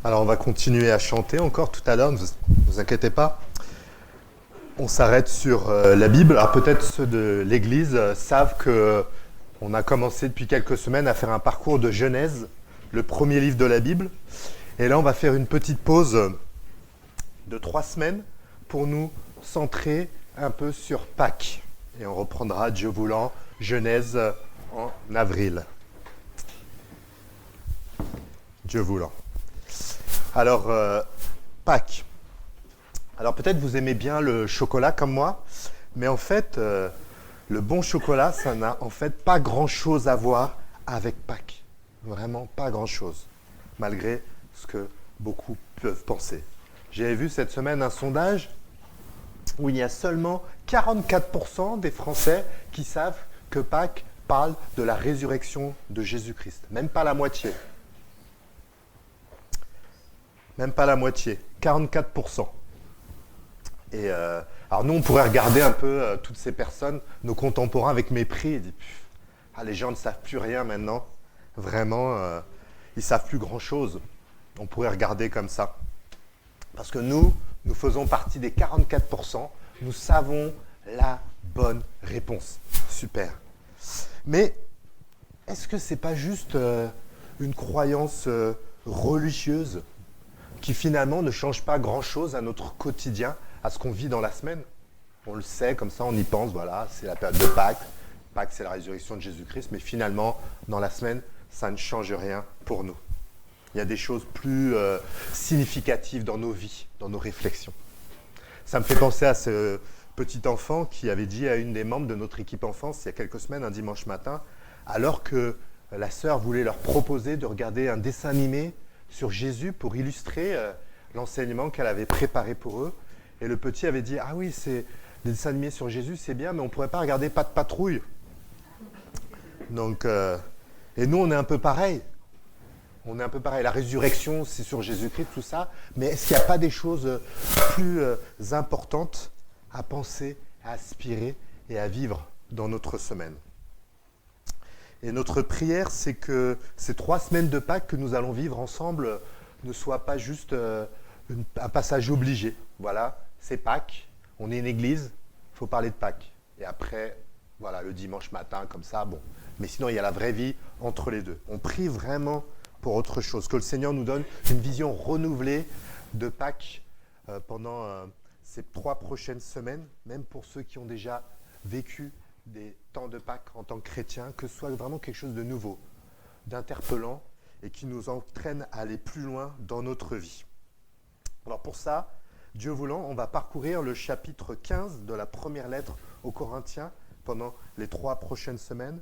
Alors on va continuer à chanter encore tout à l'heure, ne vous inquiétez pas. On s'arrête sur la Bible. Alors peut-être ceux de l'Église savent que on a commencé depuis quelques semaines à faire un parcours de Genèse, le premier livre de la Bible. Et là on va faire une petite pause de 3 semaines pour nous centrer un peu sur Pâques. Et on reprendra, Dieu voulant, Genèse en avril. Dieu voulant. Alors, Pâques. Alors peut-être vous aimez bien le chocolat comme moi, mais en fait, le bon chocolat, ça n'a en fait pas grand-chose à voir avec Pâques. Vraiment pas grand-chose, malgré ce que beaucoup peuvent penser. J'ai vu cette semaine un sondage où il y a seulement 44% des Français qui savent que Pâques parle de la résurrection de Jésus-Christ. Même pas la moitié. Même pas la moitié. 44%. Et alors nous, on pourrait regarder un peu toutes ces personnes, nos contemporains, avec mépris et dire, les gens ne savent plus rien maintenant. Vraiment, ils savent plus grand-chose. On pourrait regarder comme ça. Parce que nous faisons partie des 44%. Nous savons la bonne réponse. Super. Mais est-ce que c'est pas juste une croyance religieuse qui finalement ne change pas grand-chose à notre quotidien, à ce qu'on vit dans la semaine? On le sait, comme ça on y pense, voilà, c'est la période de Pâques. Pâques, c'est la résurrection de Jésus-Christ, mais finalement, dans la semaine, ça ne change rien pour nous. Il y a des choses plus significatives dans nos vies, dans nos réflexions. Ça me fait penser à ce petit enfant qui avait dit à une des membres de notre équipe enfance, il y a quelques semaines, un dimanche matin, alors que la sœur voulait leur proposer de regarder un dessin animé sur Jésus pour illustrer l'enseignement qu'elle avait préparé pour eux. Et le petit avait dit, ah oui, c'est des dessins animés sur Jésus, c'est bien, mais on ne pourrait pas regarder Pas de patrouille. Donc, et nous, on est un peu pareil. On est un peu pareil. La résurrection, c'est sur Jésus-Christ, tout ça. Mais est-ce qu'il n'y a pas des choses plus importantes à penser, à aspirer et à vivre dans notre semaine? Et notre prière, c'est que ces 3 semaines de Pâques que nous allons vivre ensemble ne soient pas juste un passage obligé. Voilà, c'est Pâques, on est une église, il faut parler de Pâques. Et après, voilà, le dimanche matin, comme ça, bon. Mais sinon, il y a la vraie vie entre les deux. On prie vraiment pour autre chose, que le Seigneur nous donne une vision renouvelée de Pâques pendant ces 3 prochaines semaines, même pour ceux qui ont déjà vécu des temps de Pâques en tant que chrétiens, que ce soit vraiment quelque chose de nouveau, d'interpellant et qui nous entraîne à aller plus loin dans notre vie. Alors pour ça, Dieu voulant, on va parcourir le chapitre 15 de la première lettre aux Corinthiens pendant les 3 prochaines semaines,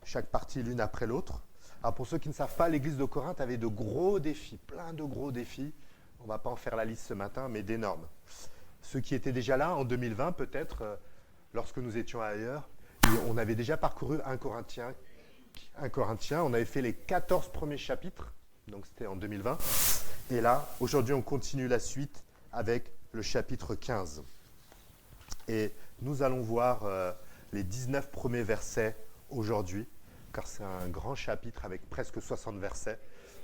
chaque partie l'une après l'autre. Alors pour ceux qui ne savent pas, l'église de Corinthe avait de gros défis, plein de gros défis. On ne va pas en faire la liste ce matin, mais d'énormes. Ceux qui étaient déjà là en 2020, peut-être, lorsque nous étions ailleurs, on avait déjà parcouru 1 Corinthiens. On avait fait les 14 premiers chapitres, donc c'était en 2020. Et là, aujourd'hui, on continue la suite avec le chapitre 15. Et nous allons voir les 19 premiers versets aujourd'hui, car c'est un grand chapitre avec presque 60 versets.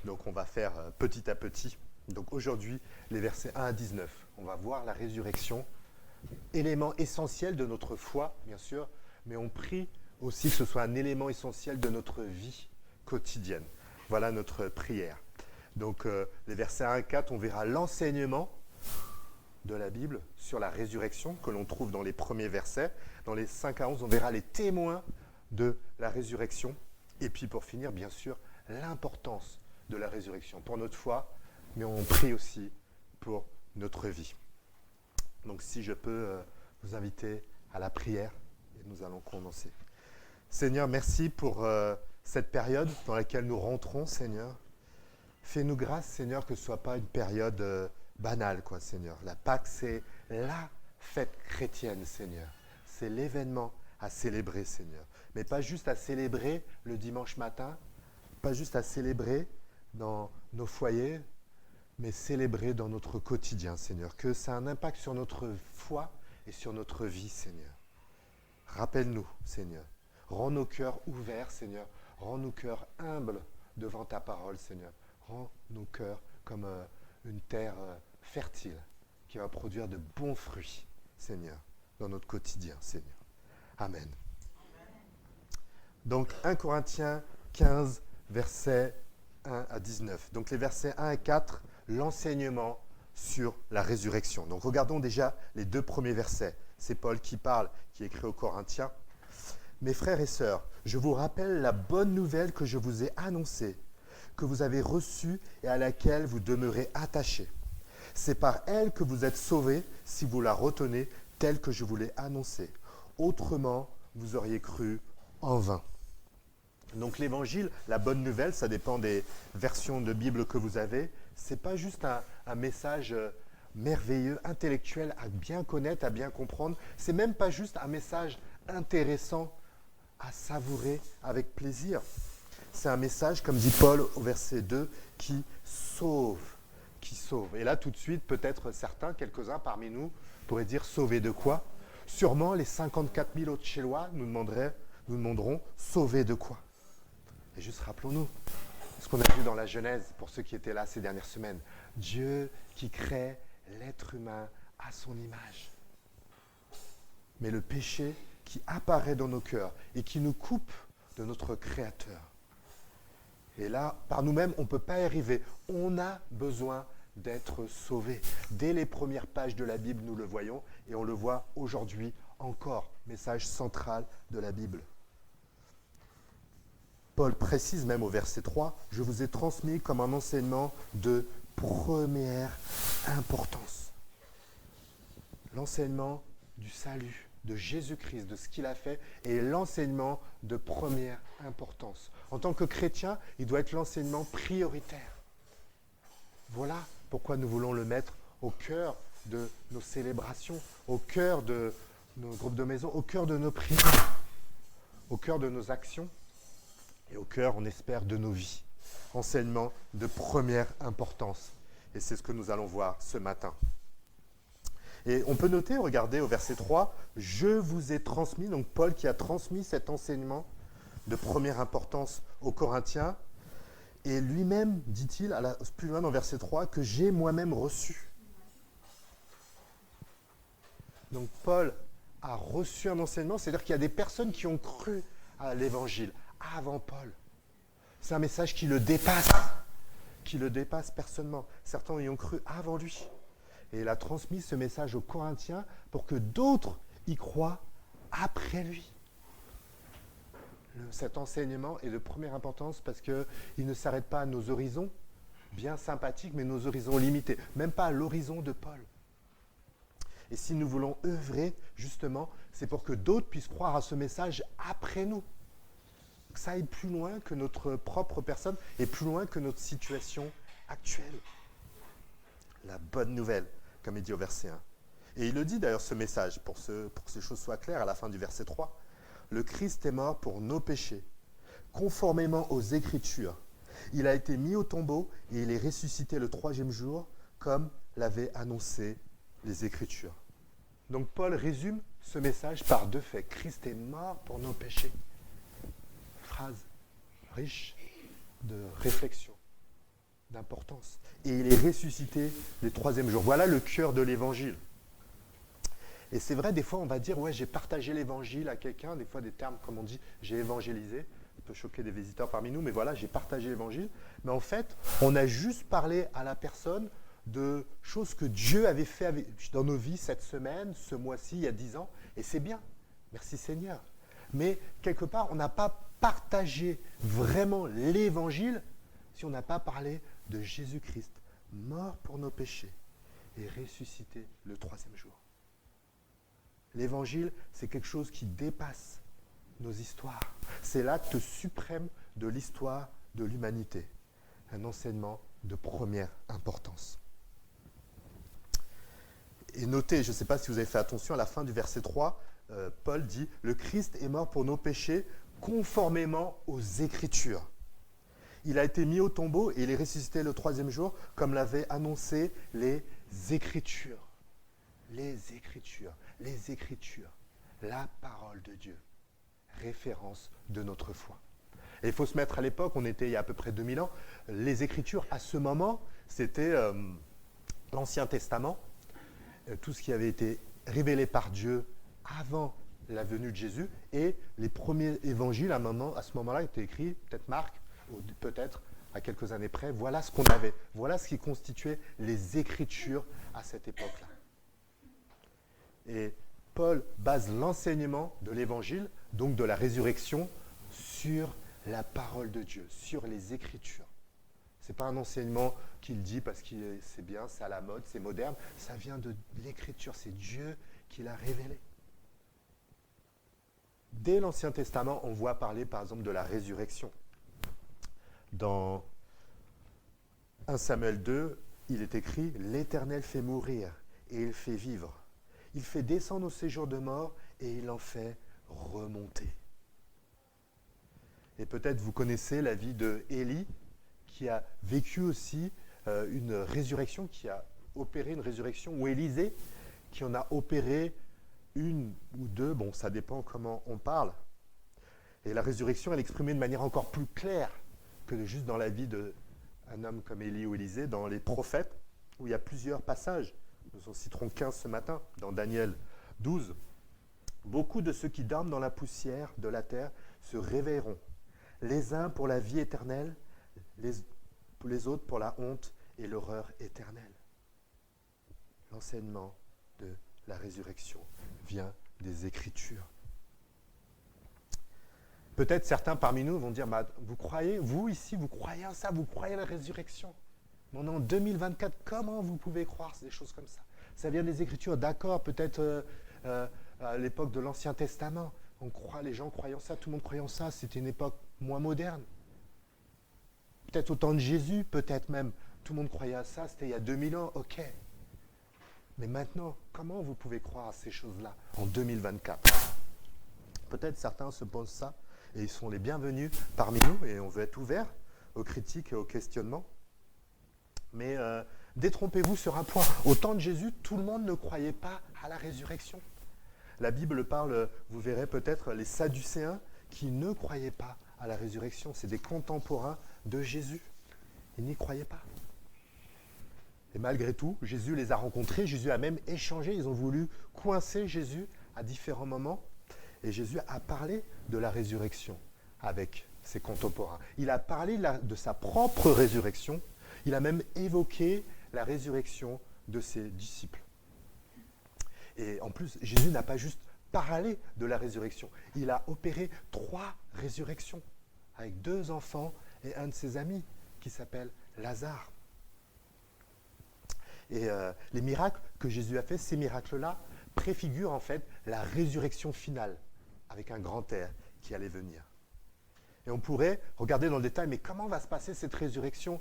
Donc on va faire petit à petit. Donc aujourd'hui, les versets 1 à 19. On va voir la résurrection, élément essentiel de notre foi, bien sûr, mais on prie aussi que ce soit un élément essentiel de notre vie quotidienne. Voilà notre prière. Donc les versets 1 à 4, on verra l'enseignement de la Bible sur la résurrection que l'on trouve dans les premiers versets. Dans les 5 à 11, on verra les témoins de la résurrection. Et puis pour finir, bien sûr, l'importance de la résurrection pour notre foi, mais on prie aussi pour notre vie. Donc si je peux vous inviter à la prière, et nous allons commencer. Seigneur, merci pour cette période dans laquelle nous rentrons, Seigneur. Fais-nous grâce, Seigneur, que ce ne soit pas une période banale, quoi, Seigneur. La Pâques, c'est la fête chrétienne, Seigneur. C'est l'événement à célébrer, Seigneur. Mais pas juste à célébrer le dimanche matin, pas juste à célébrer dans nos foyers, mais célébrer dans notre quotidien, Seigneur. Que ça a un impact sur notre foi et sur notre vie, Seigneur. Rappelle-nous, Seigneur. Rends nos cœurs ouverts, Seigneur. Rends nos cœurs humbles devant ta parole, Seigneur. Rends nos cœurs comme une terre fertile qui va produire de bons fruits, Seigneur, dans notre quotidien, Seigneur. Amen. Donc 1 Corinthiens 15, versets 1 à 19. Donc les versets 1 et 4, l'enseignement sur la résurrection. Donc regardons déjà les 2 premiers versets. C'est Paul qui parle, qui écrit aux Corinthiens. Mes frères et sœurs, je vous rappelle la bonne nouvelle que je vous ai annoncée, que vous avez reçue et à laquelle vous demeurez attachés. C'est par elle que vous êtes sauvés si vous la retenez telle que je vous l'ai annoncée. Autrement, vous auriez cru en vain. Donc l'évangile, la bonne nouvelle, ça dépend des versions de Bible que vous avez. Ce n'est pas juste un message merveilleux, intellectuel, à bien connaître, à bien comprendre. Ce n'est même pas juste un message intéressant à savourer avec plaisir. C'est un message, comme dit Paul au verset 2, qui sauve. Qui sauve. Et là, tout de suite, peut-être certains, quelques-uns parmi nous, pourraient dire sauver de quoi? Sûrement les 54 000 autres Chélois nous demanderont sauver de quoi? Et juste rappelons-nous ce qu'on a vu dans la Genèse, pour ceux qui étaient là ces dernières semaines. Dieu qui crée l'être humain à son image. Mais le péché qui apparaît dans nos cœurs et qui nous coupe de notre Créateur. Et là, par nous-mêmes, on ne peut pas y arriver. On a besoin d'être sauvés. Dès les premières pages de la Bible, nous le voyons, et on le voit aujourd'hui encore. Message central de la Bible. Paul précise même au verset 3, « Je vous ai transmis comme un enseignement de première importance. » L'enseignement du salut, de Jésus-Christ, de ce qu'il a fait, est l'enseignement de première importance. En tant que chrétien, il doit être l'enseignement prioritaire. Voilà pourquoi nous voulons le mettre au cœur de nos célébrations, au cœur de nos groupes de maison, au cœur de nos prières, au cœur de nos actions et au cœur, on espère, de nos vies. Enseignement de première importance. Et c'est ce que nous allons voir ce matin. Et on peut noter, regardez au verset 3, « Je vous ai transmis », donc Paul qui a transmis cet enseignement de première importance aux Corinthiens, et lui-même, dit-il, plus loin dans verset 3, « que j'ai moi-même reçu ». Donc Paul a reçu un enseignement, c'est-à-dire qu'il y a des personnes qui ont cru à l'évangile avant Paul. C'est un message qui le dépasse personnellement. Certains y ont cru avant lui. Et il a transmis ce message aux Corinthiens pour que d'autres y croient après lui. Cet enseignement est de première importance parce qu'il ne s'arrête pas à nos horizons, bien sympathiques, mais nos horizons limités, même pas à l'horizon de Paul. Et si nous voulons œuvrer, justement, c'est pour que d'autres puissent croire à ce message après nous. Que ça aille plus loin que notre propre personne et plus loin que notre situation actuelle. La bonne nouvelle, comme il dit au verset 1. Et il le dit d'ailleurs ce message, pour que ces choses soient claires à la fin du verset 3. Le Christ est mort pour nos péchés, conformément aux Écritures. Il a été mis au tombeau et il est ressuscité le 3e jour, comme l'avaient annoncé les Écritures. Donc Paul résume ce message par 2 faits. Christ est mort pour nos péchés. Phrase riche de réflexion, d'importance. Et il est ressuscité le 3e jour. Voilà le cœur de l'évangile. Et c'est vrai, des fois, on va dire, ouais, j'ai partagé l'évangile à quelqu'un, des fois des termes, comme on dit, j'ai évangélisé. Ça peut choquer des visiteurs parmi nous, mais voilà, j'ai partagé l'évangile. Mais en fait, on a juste parlé à la personne de choses que Dieu avait fait dans nos vies cette semaine, ce mois-ci, il y a 10 ans. Et c'est bien. Merci Seigneur. Mais quelque part, on n'a pas partagé vraiment l'évangile si on n'a pas parlé de Jésus-Christ, mort pour nos péchés et ressuscité le 3e jour. L'évangile, c'est quelque chose qui dépasse nos histoires. C'est l'acte suprême de l'histoire de l'humanité. Un enseignement de première importance. Et notez, je ne sais pas si vous avez fait attention, à la fin du verset 3, Paul dit « Le Christ est mort pour nos péchés conformément aux Écritures. Il a été mis au tombeau et il est ressuscité le 3e jour, comme l'avaient annoncé les Écritures. » Les Écritures, les Écritures, la parole de Dieu, référence de notre foi. Et il faut se mettre à l'époque, on était il y a à peu près 2000 ans, les Écritures à ce moment, c'était l'Ancien Testament, tout ce qui avait été révélé par Dieu avant la venue de Jésus, et les premiers évangiles à ce moment-là étaient écrits, peut-être Marc, ou peut-être à quelques années près, voilà ce qu'on avait, voilà ce qui constituait les Écritures à cette époque-là. Et Paul base l'enseignement de l'évangile, donc de la résurrection, sur la parole de Dieu, sur les Écritures. Ce n'est pas un enseignement qu'il dit parce que c'est bien, c'est à la mode, c'est moderne. Ça vient de l'Écriture, c'est Dieu qui l'a révélé. Dès l'Ancien Testament, on voit parler par exemple de la résurrection. Dans 1 Samuel 2, il est écrit « L'Éternel fait mourir et il fait vivre. Il fait descendre au séjour de mort et il en fait remonter. » Et peut-être vous connaissez la vie de Élie, qui a vécu aussi une résurrection, qui a opéré une résurrection, ou Élisée, qui en a opéré une ou deux, bon, ça dépend comment on parle. Et la résurrection, elle est exprimée de manière encore plus claire que juste dans la vie d'un homme comme Élie ou Élisée, dans les prophètes, où il y a plusieurs passages. Nous en citerons 15 ce matin, dans Daniel 12. Beaucoup de ceux qui dorment dans la poussière de la terre se réveilleront, les uns pour la vie éternelle, les autres pour la honte et l'horreur éternelle. L'enseignement de la résurrection vient des Écritures. Peut-être certains parmi nous vont dire, vous croyez, vous ici, vous croyez à ça, vous croyez à la résurrection. Mais on est en 2024, comment vous pouvez croire des choses comme ça? Ça vient des Écritures, d'accord, peut-être à l'époque de l'Ancien Testament. Les gens croyant ça, tout le monde croyant ça, c'était une époque moins moderne. Peut-être au temps de Jésus, peut-être même, tout le monde croyait à ça, c'était il y a 2000 ans, ok. Mais maintenant, comment vous pouvez croire à ces choses-là en 2024? Peut-être certains se posent ça, et ils sont les bienvenus parmi nous, et on veut être ouvert aux critiques et aux questionnements. Mais détrompez-vous sur un point. Au temps de Jésus, tout le monde ne croyait pas à la résurrection. La Bible parle, vous verrez peut-être, les Sadducéens qui ne croyaient pas à la résurrection. C'est des contemporains de Jésus. Ils n'y croyaient pas. Et malgré tout, Jésus les a rencontrés, Jésus a même échangé. Ils ont voulu coincer Jésus à différents moments. Et Jésus a parlé de la résurrection avec ses contemporains. Il a parlé de sa propre résurrection. Il a même évoqué la résurrection de ses disciples. Et en plus, Jésus n'a pas juste parlé de la résurrection. Il a opéré 3 résurrections avec 2 enfants et un de ses amis qui s'appelle Lazare. Et les miracles que Jésus a fait, ces miracles-là, préfigurent en fait la résurrection finale avec un grand R qui allait venir. Et on pourrait regarder dans le détail, mais comment va se passer cette résurrection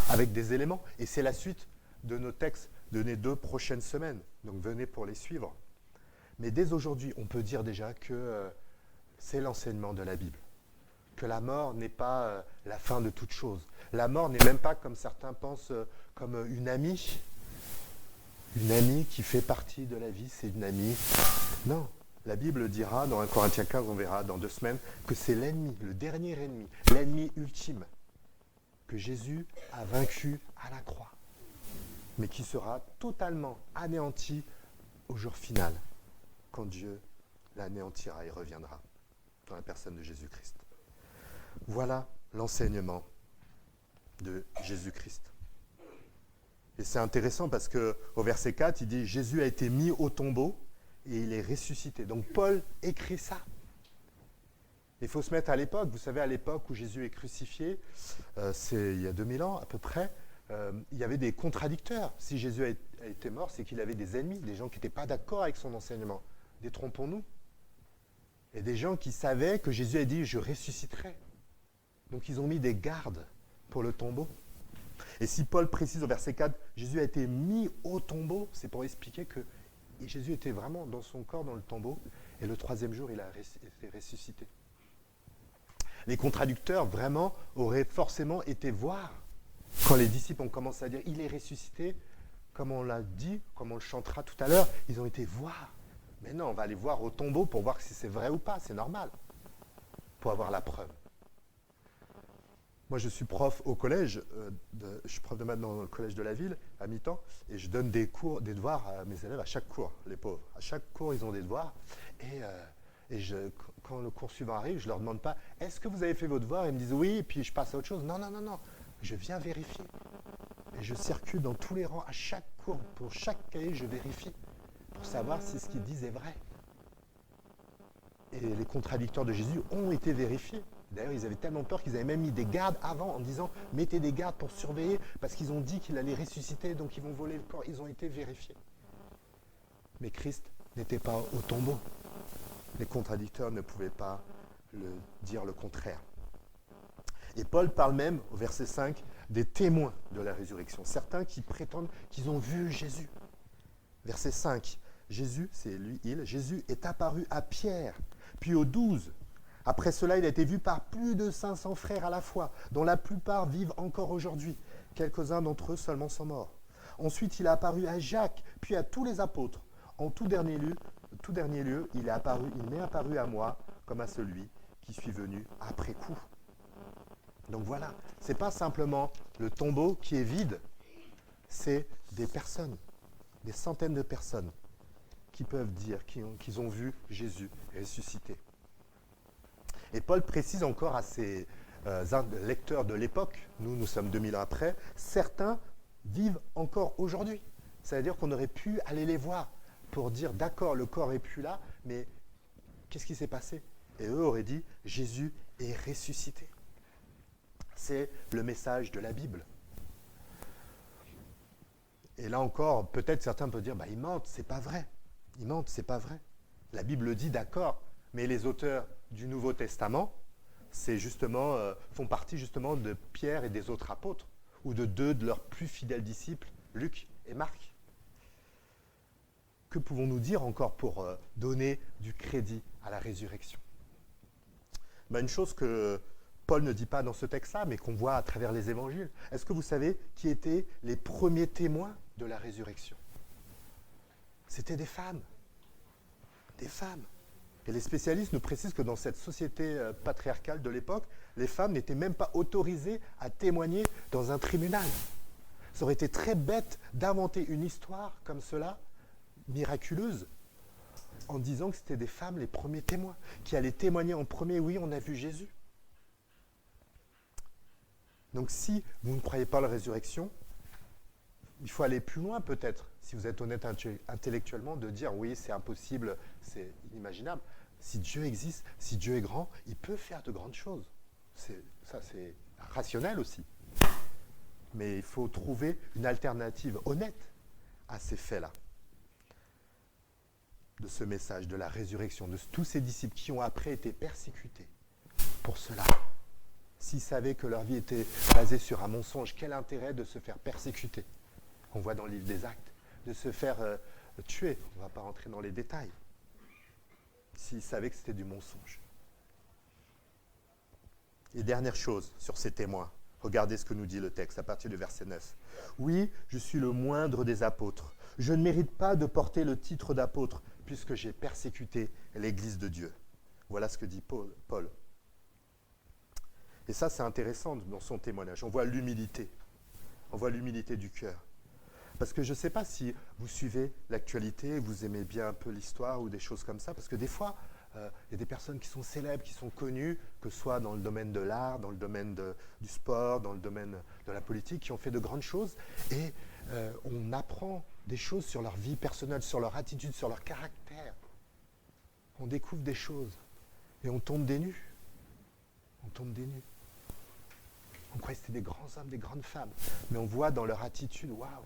avec des éléments? Et c'est la suite de nos textes de les 2 prochaines semaines. Donc venez pour les suivre. Mais dès aujourd'hui, on peut dire déjà que c'est l'enseignement de la Bible. Que la mort n'est pas la fin de toute chose. La mort n'est même pas, comme certains pensent, comme une amie. Une amie qui fait partie de la vie, c'est une amie. Non, la Bible dira, dans 1 Corinthiens 15, on verra dans 2 semaines, que c'est l'ennemi, le dernier ennemi, l'ennemi ultime, que Jésus a vaincu à la croix, mais qui sera totalement anéanti au jour final, quand Dieu l'anéantira et reviendra dans la personne de Jésus-Christ. Voilà l'enseignement de Jésus-Christ. Et c'est intéressant parce qu'au verset 4, il dit « Jésus a été mis au tombeau et il est ressuscité ». Donc Paul écrit ça. Il faut se mettre à l'époque. Vous savez, à l'époque où Jésus est crucifié, c'est il y a 2000 ans à peu près, il y avait des contradicteurs. Si Jésus a été mort, c'est qu'il avait des ennemis, des gens qui n'étaient pas d'accord avec son enseignement. Détrompons-nous. Et des gens qui savaient que Jésus a dit « je ressusciterai ». Donc ils ont mis des gardes pour le tombeau. Et si Paul précise au verset 4, Jésus a été mis au tombeau, c'est pour expliquer que Jésus était vraiment dans son corps, dans le tombeau, et le 3e jour, il a été ressuscité. Les contradicteurs, vraiment, auraient forcément été voir, quand les disciples ont commencé à dire « il est ressuscité », comme on l'a dit, comme on le chantera tout à l'heure, ils ont été voir. Mais non, on va aller voir au tombeau pour voir si c'est vrai ou pas, c'est normal, pour avoir la preuve. Moi, je suis prof au collège, je suis prof de maths dans le collège de la ville, à mi-temps, et je donne des cours, des devoirs à mes élèves à chaque cours, les pauvres. À chaque cours, ils ont des devoirs. Quand le cours suivant arrive, je ne leur demande pas est-ce que vous avez fait vos devoirs. Ils me disent oui, et puis je passe à autre chose. Non, non, non, non. Je viens vérifier. Et je circule dans tous les rangs. À chaque cours, pour chaque cahier, je vérifie pour savoir si ce qu'ils disent est vrai. Et les contradicteurs de Jésus ont été vérifiés. D'ailleurs, ils avaient tellement peur qu'ils avaient même mis des gardes avant en disant mettez des gardes pour surveiller parce qu'ils ont dit qu'il allait ressusciter, donc ils vont voler le corps. Ils ont été vérifiés. Mais Christ n'était pas au tombeau. Les contradicteurs ne pouvaient pas dire le contraire. Et Paul parle même, au verset 5, des témoins de la résurrection. Certains qui prétendent qu'ils ont vu Jésus. Verset 5, Jésus est apparu à Pierre, puis aux 12. Après cela, il a été vu par plus de 500 frères à la fois, dont la plupart vivent encore aujourd'hui. Quelques-uns d'entre eux seulement sont morts. Ensuite, il a apparu à Jacques, puis à tous les apôtres. En tout dernier lieu, il m'est apparu à moi comme à celui qui suis venu après coup. Donc voilà, ce n'est pas simplement le tombeau qui est vide, c'est des personnes, des centaines de personnes qui peuvent dire qu'ils ont vu Jésus ressuscité. Et Paul précise encore à ses lecteurs de l'époque, nous sommes 2000 ans après, certains vivent encore aujourd'hui. C'est-à-dire qu'on aurait pu aller les voir pour dire d'accord, le corps n'est plus là, mais qu'est-ce qui s'est passé? Et eux auraient dit Jésus est ressuscité. C'est le message de la Bible. Et là encore, peut-être certains peuvent dire ils mentent, c'est pas vrai. Ils mentent, c'est pas vrai. La Bible dit d'accord, mais les auteurs du Nouveau Testament, font partie justement de Pierre et des autres apôtres, ou de deux de leurs plus fidèles disciples, Luc et Marc. Que pouvons-nous dire encore pour donner du crédit à la résurrection? Une chose que Paul ne dit pas dans ce texte-là, mais qu'on voit à travers les évangiles. Est-ce que vous savez qui étaient les premiers témoins de la résurrection? C'était des femmes. Des femmes. Et les spécialistes nous précisent que dans cette société patriarcale de l'époque, les femmes n'étaient même pas autorisées à témoigner dans un tribunal. Ça aurait été très bête d'inventer une histoire comme cela, miraculeuse, en disant que c'était des femmes les premiers témoins, qui allaient témoigner en premier, oui, on a vu Jésus. Donc si vous ne croyez pas à la résurrection, il faut aller plus loin peut-être, si vous êtes honnête intellectuellement, de dire oui, c'est impossible, c'est inimaginable. Si Dieu existe, si Dieu est grand, il peut faire de grandes choses. Ça, c'est rationnel aussi. Mais il faut trouver une alternative honnête à ces faits-là. De ce message, de la résurrection, de tous ces disciples qui ont après été persécutés pour cela. S'ils savaient que leur vie était basée sur un mensonge, quel intérêt de se faire persécuter? On voit dans le livre des Actes, de se faire tuer. On ne va pas rentrer dans les détails. S'ils savaient que c'était du mensonge. Et dernière chose sur ces témoins, regardez ce que nous dit le texte à partir du verset 9. Oui, je suis le moindre des apôtres. Je ne mérite pas de porter le titre d'apôtre puisque j'ai persécuté l'Église de Dieu. Voilà ce que dit Paul. Et ça, c'est intéressant dans son témoignage. On voit l'humilité. On voit l'humilité du cœur. Parce que je ne sais pas si vous suivez l'actualité, vous aimez bien un peu l'histoire ou des choses comme ça, parce que des fois, il y a des personnes qui sont célèbres, qui sont connues, que ce soit dans le domaine de l'art, dans le domaine du sport, dans le domaine de la politique, qui ont fait de grandes choses, et on apprend des choses sur leur vie personnelle, sur leur attitude, sur leur caractère. On découvre des choses, et on tombe des nues. On tombe des nues. On croyait que c'était des grands hommes, des grandes femmes, mais on voit dans leur attitude, waouh.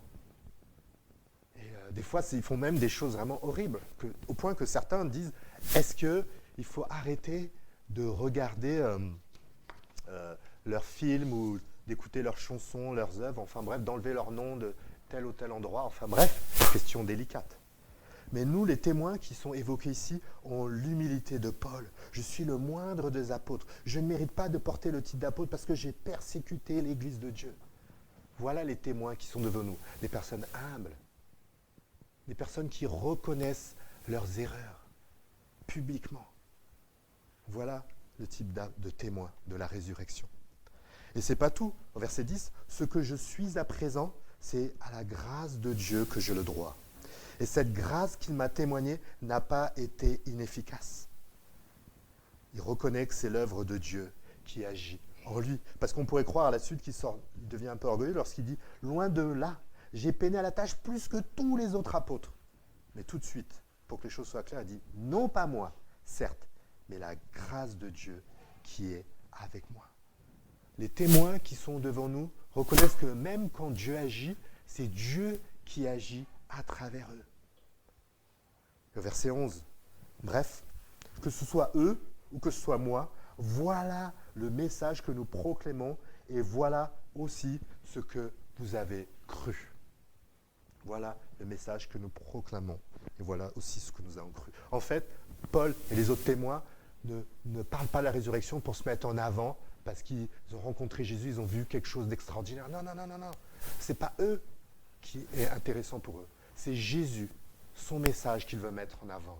Et des fois, ils font même des choses vraiment horribles, au point que certains disent, est-ce qu'il faut arrêter de regarder leurs films ou d'écouter leurs chansons, leurs œuvres, enfin bref, d'enlever leur nom de tel ou tel endroit, enfin bref, question délicate. Mais nous, les témoins qui sont évoqués ici, ont l'humilité de Paul. Je suis le moindre des apôtres. Je ne mérite pas de porter le titre d'apôtre parce que j'ai persécuté l'Église de Dieu. Voilà les témoins qui sont devant nous, des personnes humbles, des personnes qui reconnaissent leurs erreurs publiquement. Voilà le type de témoin de la résurrection. Et c'est pas tout. Au verset 10, ce que je suis à présent, c'est à la grâce de Dieu que j'ai le droit. Et cette grâce qu'il m'a témoignée n'a pas été inefficace. Il reconnaît que c'est l'œuvre de Dieu qui agit en lui. Parce qu'on pourrait croire à la suite qu'il devient un peu orgueilleux lorsqu'il dit « Loin de là, j'ai peiné à la tâche plus que tous les autres apôtres. » Mais tout de suite, pour que les choses soient claires, il dit « Non pas moi, certes, mais la grâce de Dieu qui est avec moi. » Les témoins qui sont devant nous reconnaissent que même quand Dieu agit, c'est Dieu qui agit à travers eux. Le verset 11. Bref, que ce soit eux ou que ce soit moi, voilà le message que nous proclamons et voilà aussi ce que vous avez cru. Voilà le message que nous proclamons et voilà aussi ce que nous avons cru. En fait, Paul et les autres témoins ne parlent pas de la résurrection pour se mettre en avant parce qu'ils ont rencontré Jésus, ils ont vu quelque chose d'extraordinaire. Non. Ce n'est pas eux qui est intéressant pour eux. C'est Jésus, son message qu'il veut mettre en avant.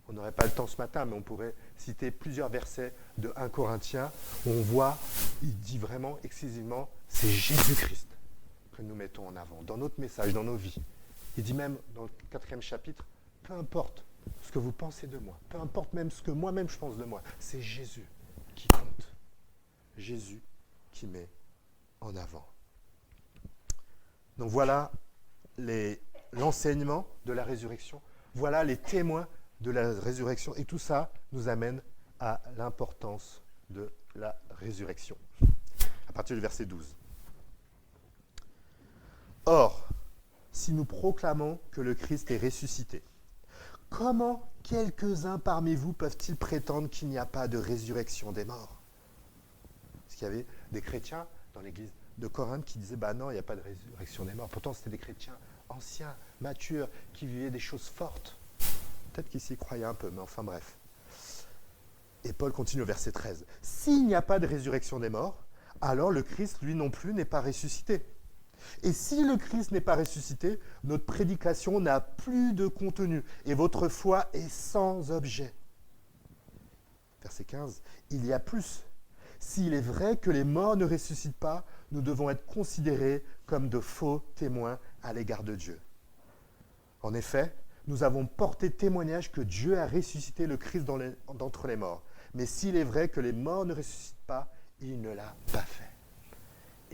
On n'aurait pas le temps ce matin, mais on pourrait citer plusieurs versets de 1 Corinthiens où on voit, il dit vraiment exclusivement, c'est Jésus-Christ que nous mettons en avant, dans notre message, dans nos vies. Il dit même dans le 4e chapitre, peu importe ce que vous pensez de moi, peu importe même ce que moi-même je pense de moi, c'est Jésus qui compte. Jésus qui met en avant. Donc voilà l'enseignement de la résurrection. Voilà les témoins de la résurrection. Et tout ça nous amène à l'importance de la résurrection. À partir du verset 12. Or, si nous proclamons que le Christ est ressuscité, comment quelques-uns parmi vous peuvent-ils prétendre qu'il n'y a pas de résurrection des morts? Parce qu'il y avait des chrétiens dans l'église de Corinthe qui disaient « non, il n'y a pas de résurrection des morts ». Pourtant, c'était des chrétiens anciens, matures, qui vivaient des choses fortes. Peut-être qu'ils s'y croyaient un peu, mais enfin bref. Et Paul continue au verset 13. « S'il n'y a pas de résurrection des morts, alors le Christ, lui non plus, n'est pas ressuscité. Et si le Christ n'est pas ressuscité, notre prédication n'a plus de contenu et votre foi est sans objet. » Verset 15. « Il y a plus. S'il est vrai que les morts ne ressuscitent pas, nous devons être considérés comme de faux témoins à l'égard de Dieu. En effet, nous avons porté témoignage que Dieu a ressuscité le Christ d'entre les morts. Mais s'il est vrai que les morts ne ressuscitent pas, il ne l'a pas fait.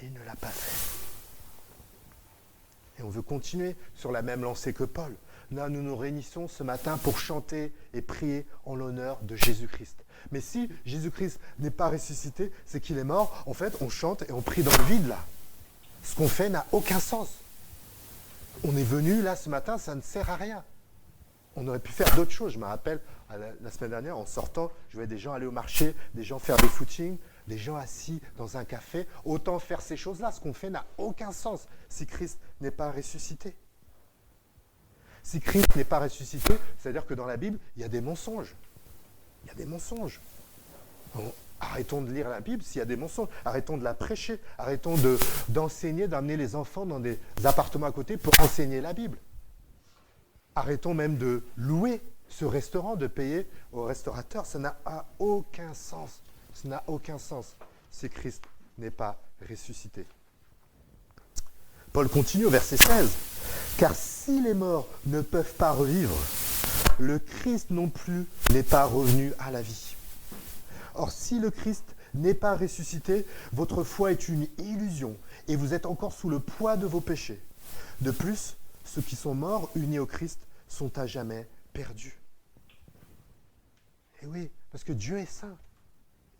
Il ne l'a pas fait. » Et on veut continuer sur la même lancée que Paul. Là, nous nous réunissons ce matin pour chanter et prier en l'honneur de Jésus-Christ. Mais si Jésus-Christ n'est pas ressuscité, c'est qu'il est mort. En fait, on chante et on prie dans le vide là. Ce qu'on fait n'a aucun sens. On est venu là ce matin, ça ne sert à rien. On aurait pu faire d'autres choses. Je me rappelle, la semaine dernière, en sortant, je voyais des gens aller au marché, des gens faire des footings, des gens assis dans un café. Autant faire ces choses-là. Ce qu'on fait n'a aucun sens si Christ n'est pas ressuscité. Si Christ n'est pas ressuscité, c'est-à-dire que dans la Bible, il y a des mensonges. Il y a des mensonges. Arrêtons de lire la Bible s'il y a des mensonges. Arrêtons de la prêcher. Arrêtons d'enseigner, d'amener les enfants dans des appartements à côté pour enseigner la Bible. Arrêtons même de louer ce restaurant, de payer au restaurateur. Ça n'a aucun sens. Ça n'a aucun sens si Christ n'est pas ressuscité. Paul continue au verset 16. « Car si les morts ne peuvent pas revivre, le Christ non plus n'est pas revenu à la vie. Or, si le Christ n'est pas ressuscité, votre foi est une illusion et vous êtes encore sous le poids de vos péchés. De plus, ceux qui sont morts unis au Christ sont à jamais perdus. » Et oui, parce que Dieu est saint.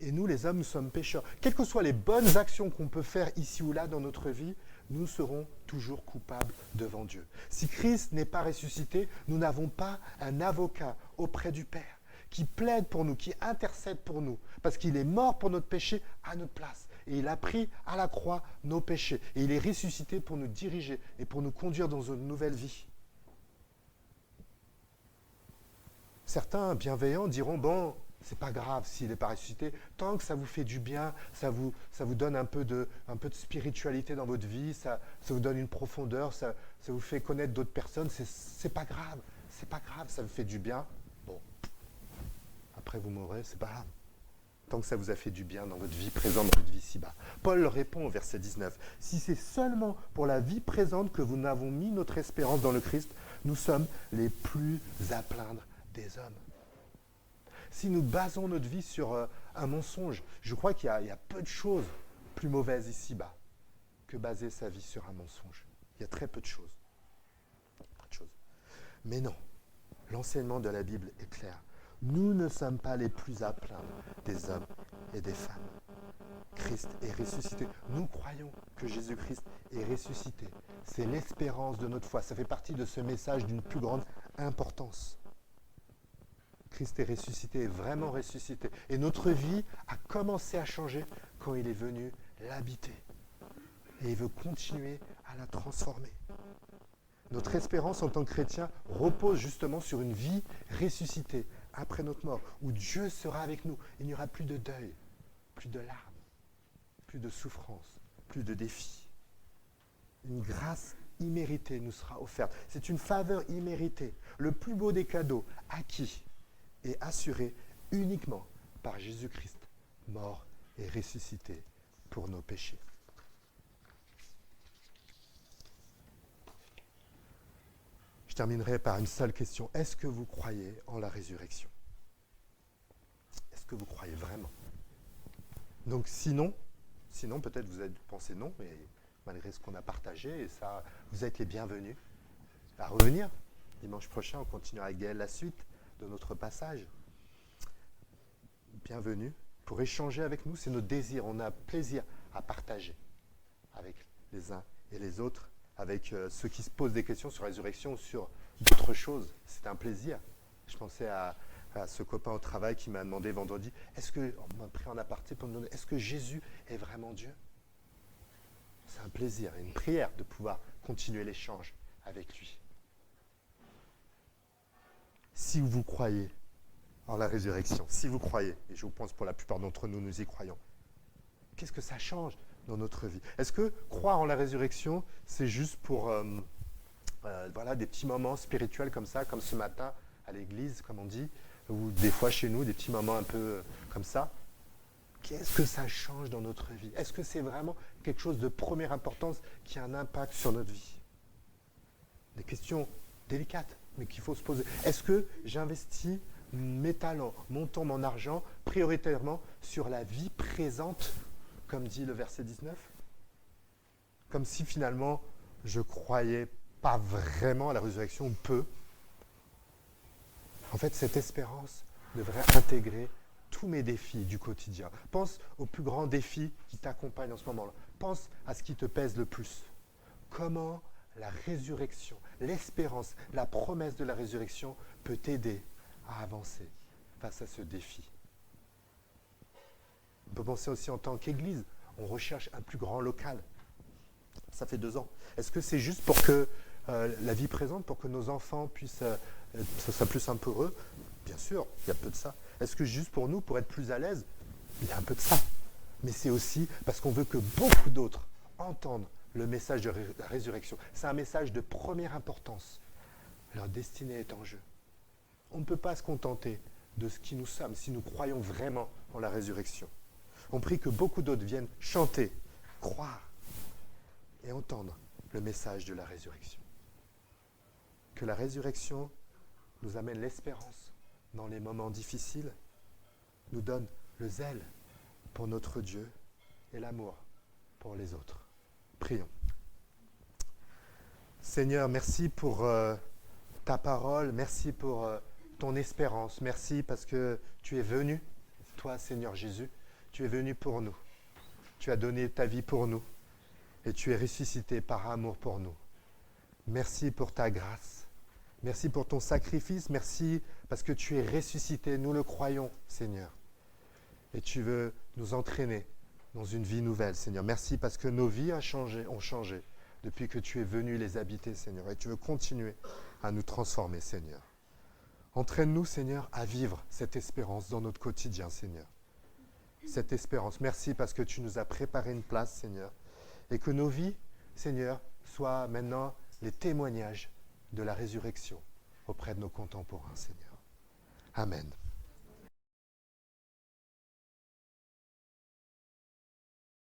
Et nous, les hommes, nous sommes pécheurs. Quelles que soient les bonnes actions qu'on peut faire ici ou là dans notre vie, nous serons toujours coupables devant Dieu. Si Christ n'est pas ressuscité, nous n'avons pas un avocat auprès du Père qui plaide pour nous, qui intercède pour nous, parce qu'il est mort pour notre péché à notre place. Et il a pris à la croix nos péchés. Et il est ressuscité pour nous diriger et pour nous conduire dans une nouvelle vie. Certains bienveillants diront, bon, c'est pas grave s'il n'est pas ressuscité, tant que ça vous fait du bien, ça vous donne un peu de spiritualité dans votre vie, ça vous donne une profondeur, ça vous fait connaître d'autres personnes, c'est pas grave, ça vous fait du bien. Bon, après vous mourrez, c'est pas grave. tant que ça vous a fait du bien dans votre vie présente, dans votre vie ici-bas. Paul leur répond au verset 19. Si c'est seulement pour la vie présente que nous n'avons mis notre espérance dans le Christ, nous sommes les plus à plaindre des hommes. Si nous basons notre vie sur un mensonge, je crois qu'il y a peu de choses plus mauvaises ici-bas que baser sa vie sur un mensonge. Il y a très peu de choses. Mais non, l'enseignement de la Bible est clair. Nous ne sommes pas les plus à plaindre des hommes et des femmes. Christ est ressuscité. Nous croyons que Jésus-Christ est ressuscité. C'est l'espérance de notre foi. Ça fait partie de ce message d'une plus grande importance. Christ est ressuscité, est vraiment ressuscité. Et notre vie a commencé à changer quand il est venu l'habiter. Et il veut continuer à la transformer. Notre espérance en tant que chrétien repose justement sur une vie ressuscitée après notre mort, où Dieu sera avec nous. Il n'y aura plus de deuil, plus de larmes, plus de souffrance, plus de défis. Une grâce imméritée nous sera offerte. C'est une faveur imméritée, le plus beau des cadeaux, acquis et assuré uniquement par Jésus-Christ, mort et ressuscité pour nos péchés. Je terminerai par une seule question. Est-ce que vous croyez en la résurrection ? Est-ce que vous croyez vraiment ? Donc sinon peut-être vous avez pensé non, mais malgré ce qu'on a partagé, et ça, vous êtes les bienvenus à revenir. Dimanche prochain, on continuera avec Gaël la suite de notre passage. Bienvenue pour échanger avec nous, c'est notre désir. On a plaisir à partager avec les uns et les autres, avec ceux qui se posent des questions sur la résurrection ou sur d'autres choses. C'est un plaisir. Je pensais à ce copain au travail qui m'a demandé vendredi, on m'a pris en aparté pour me demander, est-ce que Jésus est vraiment Dieu ? C'est un plaisir et une prière de pouvoir continuer l'échange avec lui. Si vous croyez en la résurrection, si vous croyez, et je pense pour la plupart d'entre nous, nous y croyons, qu'est-ce que ça change dans notre vie ? Est-ce que croire en la résurrection, c'est juste pour des petits moments spirituels comme ça, comme ce matin à l'église, comme on dit, ou des fois chez nous, des petits moments un peu comme ça ? Qu'est-ce que ça change dans notre vie ? Est-ce que c'est vraiment quelque chose de première importance qui a un impact sur notre vie ? Des questions délicates, mais qu'il faut se poser. Est-ce que j'investis mes talents, mon temps, mon argent, prioritairement sur la vie présente, comme dit le verset 19 ? Comme si finalement, je ne croyais pas vraiment à la résurrection, ou peu. En fait, cette espérance devrait intégrer tous mes défis du quotidien. Pense aux plus grands défis qui t'accompagnent en ce moment-là. Pense à ce qui te pèse le plus. Comment la résurrection, l'espérance, la promesse de la résurrection peut t'aider à avancer face à ce défi. On peut penser aussi en tant qu'Église, on recherche un plus grand local. Ça fait 2 ans. Est-ce que c'est juste pour que la vie présente, pour que nos enfants puissent ce soit plus un peu heureux ? Bien sûr, il y a peu de ça. Est-ce que juste pour nous, pour être plus à l'aise ? Il y a un peu de ça. Mais c'est aussi parce qu'on veut que beaucoup d'autres entendent le message de la résurrection. C'est un message de première importance. Leur destinée est en jeu. On ne peut pas se contenter de ce qui nous sommes si nous croyons vraiment en la résurrection. On prie que beaucoup d'autres viennent chanter, croire et entendre le message de la résurrection. Que la résurrection nous amène l'espérance dans les moments difficiles, nous donne le zèle pour notre Dieu et l'amour pour les autres. Prions. Seigneur, merci pour ta parole, merci pour ton espérance, merci parce que tu es venu, toi Seigneur Jésus, tu es venu pour nous. Tu as donné ta vie pour nous et tu es ressuscité par amour pour nous. Merci pour ta grâce. Merci pour ton sacrifice, merci parce que tu es ressuscité, nous le croyons, Seigneur. Et tu veux nous entraîner dans une vie nouvelle, Seigneur. Merci parce que nos vies ont changé depuis que tu es venu les habiter, Seigneur. Et tu veux continuer à nous transformer, Seigneur. Entraîne-nous, Seigneur, à vivre cette espérance dans notre quotidien, Seigneur. Cette espérance, merci parce que tu nous as préparé une place, Seigneur. Et que nos vies, Seigneur, soient maintenant les témoignages de la résurrection auprès de nos contemporains, Seigneur. Amen.